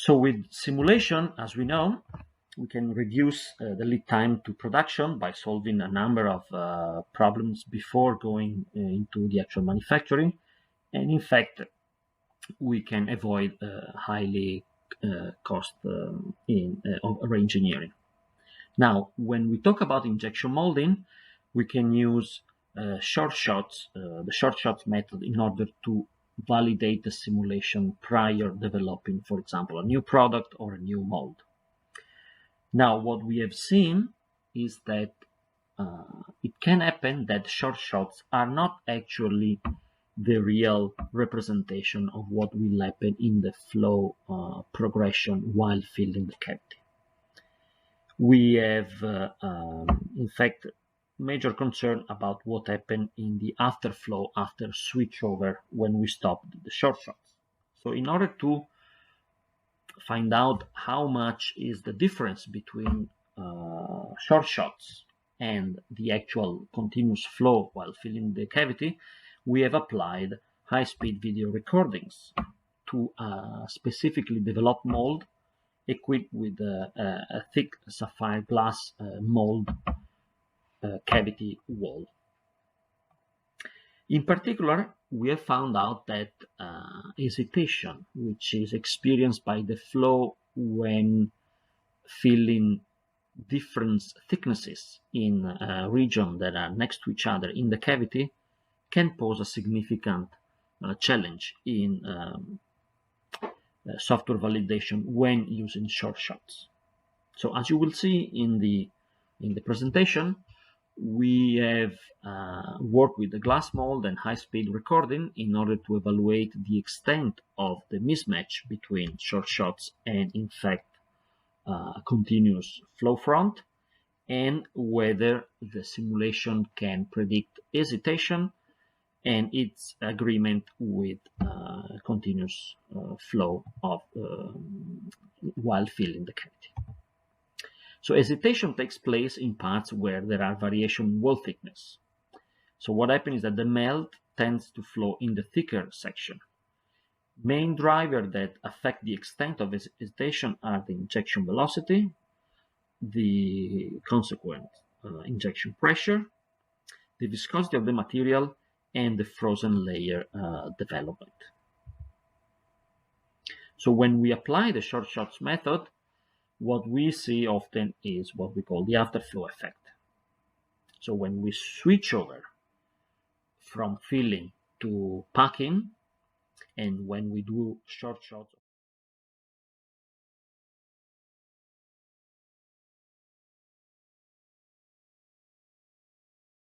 So with simulation, as we know, we can reduce the lead time to production by solving a number of problems before going into the actual manufacturing. And in fact, we can avoid highly cost of re-engineering. Now, when we talk about injection molding, we can use the short shots method in order to validate the simulation prior developing, for example, a new product or a new mold. Now, what we have seen is that it can happen that short shots are not actually the real representation of what will happen in the flow progression while filling the cavity. We have, in fact, major concern about what happened in the afterflow after switchover when we stopped the short shots. So in order to find out how much is the difference between short shots and the actual continuous flow while filling the cavity, we have applied high-speed video recordings to a specifically developed mold equipped with a thick sapphire glass mold cavity wall. In particular, we have found out that hesitation, which is experienced by the flow when filling different thicknesses in a region that are next to each other in the cavity, can pose a significant challenge in software validation when using short shots. So as you will see in the presentation, we have worked with the glass mold and high-speed recording in order to evaluate the extent of the mismatch between short shots and, in fact, continuous flow front, and whether the simulation can predict hesitation and its agreement with continuous flow of while filling the cavity. So hesitation takes place in parts where there are variation in wall thickness. So what happens is that the melt tends to flow in the thicker section. Main drivers that affect the extent of hesitation are the injection velocity, the consequent injection pressure, the viscosity of the material, and the frozen layer development. So when we apply the short shots method, what we see often is what we call the afterflow effect. So when we switch over from filling to packing, and when we do short shots